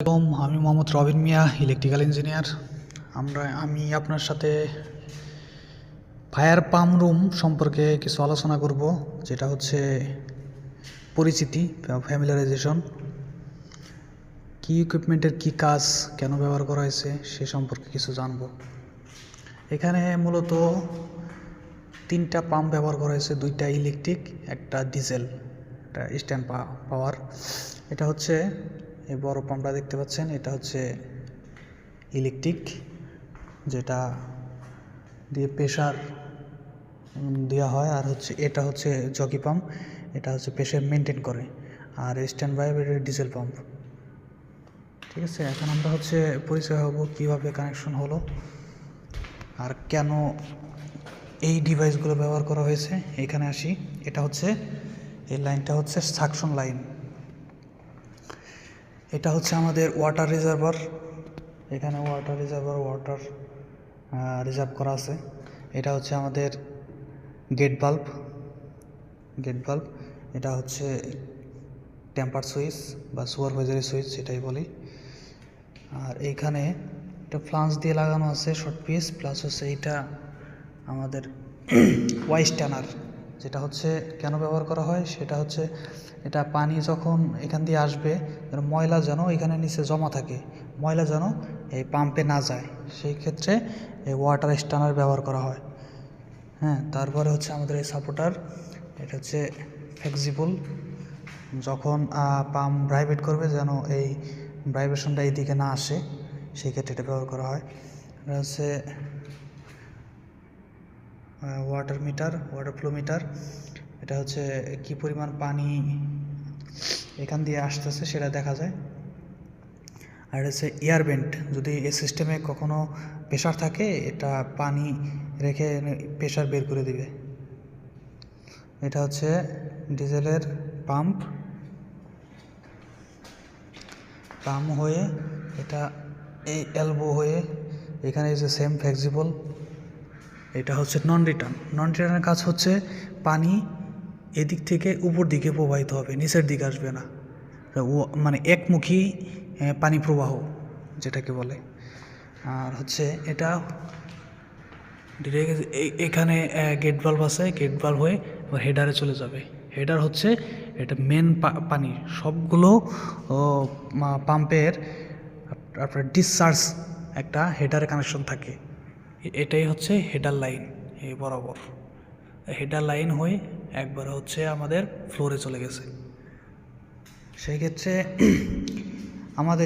আমি মোহাম্মদ রবিন মিয়া, electrical engineer. আমি আপনার সাথে ফায়ার পাম্প রুম সম্পর্কে কিছু আলোচনা করব, যেটা হচ্ছে পরিচিতি, ফ্যামিলিয়ারাইজেশন, কী ইকুইপমেন্টের কী কাজ, কেন ব্যবহার করা হয়েছে সে সম্পর্কে কিছু জানব। এখানে মূলত 3টা পাম্প ব্যবহার করা হয়েছে, 2টা ইলেকট্রিক, একটা ডিজেল, একটা স্ট্যান্ড পাওয়ার। এটা হচ্ছে এই বড় পাম্পটা দেখতে পাচ্ছেন, এটা হচ্ছে ইলেকট্রিক, যেটা দিয়ে প্রেশার দেওয়া হয়। আর এটা হচ্ছে জকি পাম্প, এটা হচ্ছে প্রেশার মেনটেন করে। আর স্ট্যান্ড বাই ডিজেল পাম্প। ঠিক আছে, এখন আমরা পরিচয় হব কীভাবে কানেকশন হলো আর কেন এই ডিভাইসগুলো ব্যবহার করা হয়েছে। এখানে আসি, এই লাইনটা হচ্ছে সাকশন লাইন। এটা হচ্ছে আমাদের ওয়াটার রিজার্ভার। এখানে ওয়াটার রিজার্ভ করা আছে। এটা হচ্ছে আমাদের গেট বাল্ব। এটা হচ্ছে টেম্পার সুইচ বা সুপারভাইজারি সুইচ, সেটাই বলি। আর এইখানে একটা ফ্লান্স দিয়ে লাগানো আছে শর্ট পিস, প্লাস এইটা আমাদের ওয়াইস টানার। যেটা কেন ব্যবহার করা হয়, সেটা এটা পানি যখন এখান দিয়ে আসবে, ময়লা যেন এখানে নিচে জমা থাকে, ময়লা যেন এই পাম্পে না যায়, সেই ক্ষেত্রে এই ওয়াটার স্টানার ব্যবহার করা হয়। হ্যাঁ, তারপরে আমাদের এই সাপোর্টার। এটা ফ্লেক্সিবল, যখন পাম্প ভাইব্রেট করবে যেন এই ভাইব্রেশনটা এইদিকে না আসে, সেই ক্ষেত্রে এটা ব্যবহার করা হয়। এটা ওয়াটার ফ্লো মিটার। এটা কি পরিমাণ পানি এখান দিয়ে আসতেছে সেটা দেখা যায়। আর এয়ার ভেন্ট, যদি এই সিস্টেমে কখনো প্রেশার থাকে, এটা পানি রেখে প্রেশার বের করে দিবে। এটা ডিজেলের পাম্প হয়ে এটা এই এলবো হয়ে এখানে সেম ফ্লেক্সিবল। এটা নন রিটার্নের কাজ পানি এদিক থেকে উপর দিকে প্রবাহিত হবে, নিচের দিকে আসবে না, মানে একমুখী পানি প্রবাহ যেটাকে বলে। আর এটা ডিরেক্ট এখানে গেট ভালভ আছে, গেট ভালভ হয়ে এবার হেডারে চলে যাবে। হেডার এটা মেন পানি, সবগুলো পাম্পের আপনার ডিসচার্জ একটা হেডারে কানেকশন থাকে। এটাই হেডার লাইন, এই বরাবর হেডার লাইন হয়ে একবার আমাদের ফ্লোরে চলে গেছে। সেই ক্ষেত্রে আমাদের